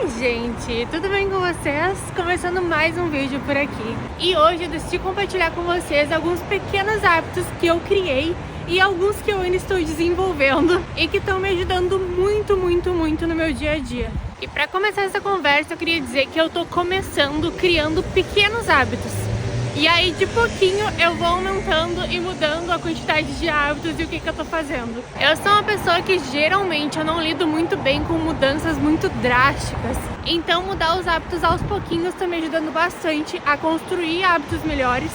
Oi gente, tudo bem com vocês? Começando mais um vídeo por aqui. E hoje eu decidi compartilhar com vocês alguns pequenos hábitos que eu criei e alguns que eu ainda estou desenvolvendo e que estão me ajudando muito no meu dia a dia. E para começar essa conversa eu queria dizer que eu tô criando pequenos hábitos. E aí de pouquinho eu vou aumentando e mudando a quantidade de hábitos e o que eu tô fazendo. Eu sou uma pessoa que geralmente eu não lido muito bem com mudanças muito drásticas. Então mudar os hábitos aos pouquinhos tá me ajudando bastante a construir hábitos melhores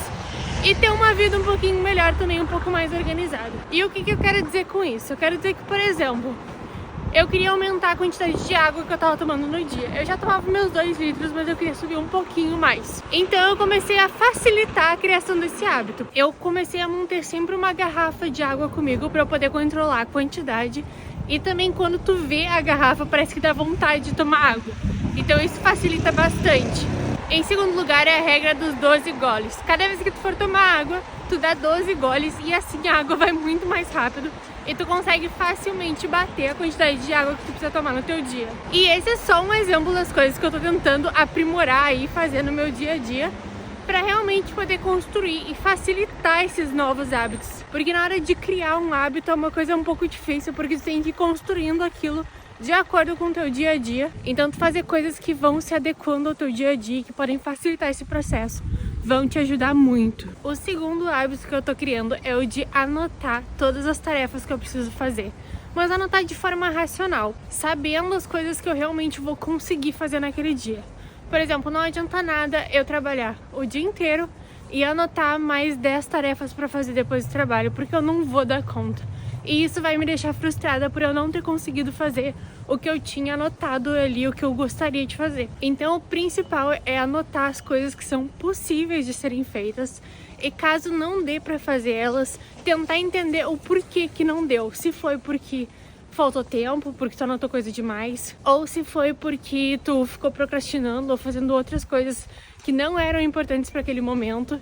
e ter uma vida um pouquinho melhor também, um pouco mais organizada. E o que eu quero dizer com isso? Eu quero dizer que, por exemplo, eu queria aumentar a quantidade de água que eu tava tomando no dia. Eu já tomava meus 2 litros, mas eu queria subir um pouquinho mais. Então eu comecei a facilitar a criação desse hábito. Eu comecei a manter sempre uma garrafa de água comigo para eu poder controlar a quantidade. E também quando tu vê a garrafa, parece que dá vontade de tomar água. Então isso facilita bastante. Em segundo lugar é a regra dos 12 goles. Cada vez que tu for tomar água, tu dá 12 goles e assim a água vai muito mais rápido. E tu consegue facilmente bater a quantidade de água que tu precisa tomar no teu dia. E esse é só um exemplo das coisas que eu tô tentando aprimorar e fazer no meu dia a dia para realmente poder construir e facilitar esses novos hábitos. Porque na hora de criar um hábito é uma coisa um pouco difícil, porque tu tem que ir construindo aquilo de acordo com o teu dia a dia. Então tu fazer coisas que vão se adequando ao teu dia a dia, que podem facilitar esse processo, vão te ajudar muito. O segundo hábito que eu tô criando é o de anotar todas as tarefas que eu preciso fazer. Mas anotar de forma racional, sabendo as coisas que eu realmente vou conseguir fazer naquele dia. Por exemplo, não adianta nada eu trabalhar o dia inteiro e anotar mais 10 tarefas para fazer depois do trabalho, porque eu não vou dar conta. E isso vai me deixar frustrada por eu não ter conseguido fazer o que eu tinha anotado ali, o que eu gostaria de fazer. Então o principal é anotar as coisas que são possíveis de serem feitas e caso não dê para fazer elas, tentar entender o porquê que não deu. Se foi porque faltou tempo, porque tu anotou coisa demais, ou se foi porque tu ficou procrastinando ou fazendo outras coisas que não eram importantes para aquele momento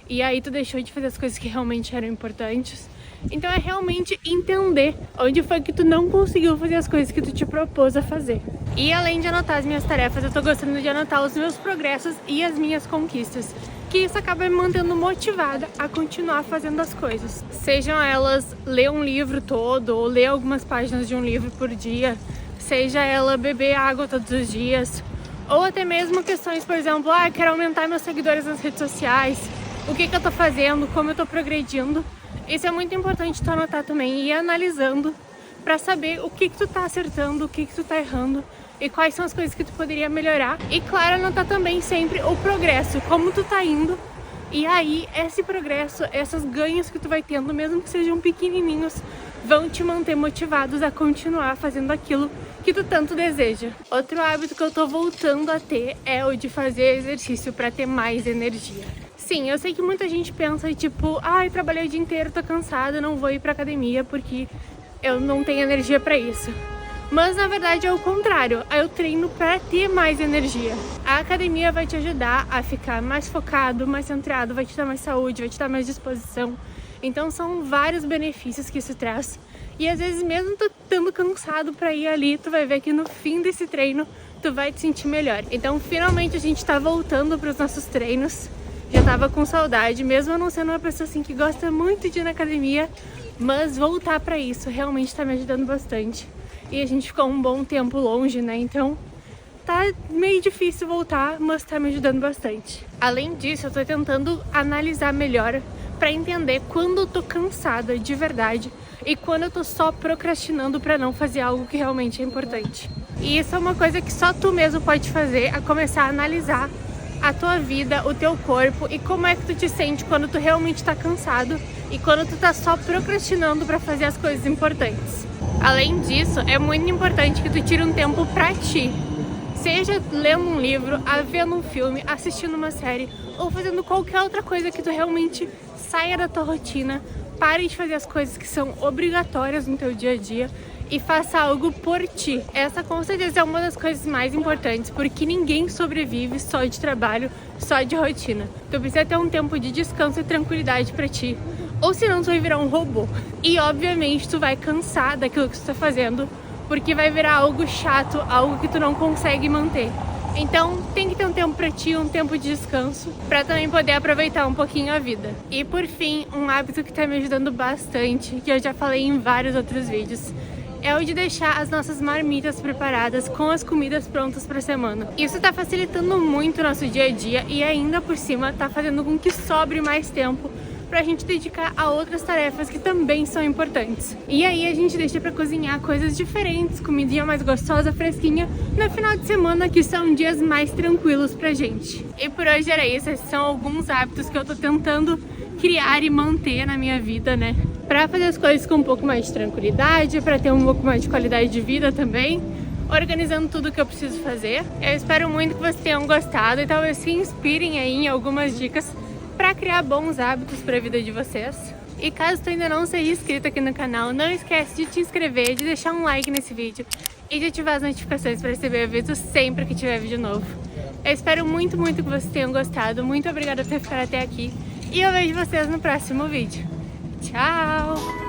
e aí tu deixou de fazer as coisas que realmente eram importantes. Então é realmente entender onde foi que tu não conseguiu fazer as coisas que tu te propôs a fazer. E além de anotar as minhas tarefas, eu tô gostando de anotar os meus progressos e as minhas conquistas, que isso acaba me mantendo motivada a continuar fazendo as coisas. Sejam elas ler um livro todo ou ler algumas páginas de um livro por dia, seja ela beber água todos os dias, ou até mesmo questões, por exemplo, quero aumentar meus seguidores nas redes sociais, o que eu tô fazendo, como eu tô progredindo. Isso é muito importante tu anotar também e ir analisando para saber o que tu tá acertando, o que tu tá errando e quais são as coisas que tu poderia melhorar. E claro, anotar também sempre o progresso, como tu tá indo. E aí, esse progresso, esses ganhos que tu vai tendo, mesmo que sejam pequenininhos, vão te manter motivados a continuar fazendo aquilo que tu tanto deseja. Outro hábito que eu tô voltando a ter é o de fazer exercício para ter mais energia. Sim, eu sei que muita gente pensa tipo, eu trabalhei o dia inteiro, tô cansada, não vou ir pra academia porque eu não tenho energia pra isso. Mas na verdade é o contrário, eu treino pra ter mais energia. A academia vai te ajudar a ficar mais focado, mais centrado, vai te dar mais saúde, vai te dar mais disposição. Então são vários benefícios que isso traz. E às vezes mesmo tu estando cansado pra ir ali, tu vai ver que no fim desse treino tu vai te sentir melhor. Então finalmente a gente tá voltando pros nossos treinos. Já tava com saudade, mesmo eu não sendo uma pessoa assim que gosta muito de ir na academia, mas voltar pra isso realmente tá me ajudando bastante. E a gente ficou um bom tempo longe, né? Então tá meio difícil voltar, mas tá me ajudando bastante. Além disso, eu tô tentando analisar melhor pra entender quando eu tô cansada de verdade e quando eu tô só procrastinando pra não fazer algo que realmente é importante. E isso é uma coisa que só tu mesmo pode fazer, a começar a analisar a tua vida, o teu corpo e como é que tu te sente quando tu realmente tá cansado e quando tu tá só procrastinando pra fazer as coisas importantes. Além disso, é muito importante que tu tire um tempo pra ti. Seja lendo um livro, vendo um filme, assistindo uma série ou fazendo qualquer outra coisa que tu realmente saia da tua rotina, pare de fazer as coisas que são obrigatórias no teu dia a dia e faça algo por ti. Essa com certeza é uma das coisas mais importantes, porque ninguém sobrevive só de trabalho, só de rotina. Tu precisa ter um tempo de descanso e tranquilidade pra ti, ou senão tu vai virar um robô. E obviamente tu vai cansar daquilo que tu tá fazendo porque vai virar algo chato, algo que tu não consegue manter. Então tem que ter um tempo pra ti, um tempo de descanso, pra também poder aproveitar um pouquinho a vida. E por fim, um hábito que tá me ajudando bastante, que eu já falei em vários outros vídeos, é o de deixar as nossas marmitas preparadas com as comidas prontas pra semana. Isso tá facilitando muito o nosso dia a dia e ainda por cima tá fazendo com que sobre mais tempo pra gente dedicar a outras tarefas que também são importantes. E aí a gente deixa pra cozinhar coisas diferentes, comidinha mais gostosa, fresquinha, no final de semana, que são dias mais tranquilos pra gente. E por hoje era isso, esses são alguns hábitos que eu tô tentando criar e manter na minha vida, né? Pra fazer as coisas com um pouco mais de tranquilidade, pra ter um pouco mais de qualidade de vida também, organizando tudo que eu preciso fazer. Eu espero muito que vocês tenham gostado e talvez se inspirem aí em algumas dicas para criar bons hábitos para a vida de vocês. E caso tu ainda não seja inscrito aqui no canal, não esquece de te inscrever, de deixar um like nesse vídeo e de ativar as notificações para receber avisos sempre que tiver vídeo novo. Eu espero muito que vocês tenham gostado, muito obrigada por ter ficado até aqui e eu vejo vocês no próximo vídeo. Tchau!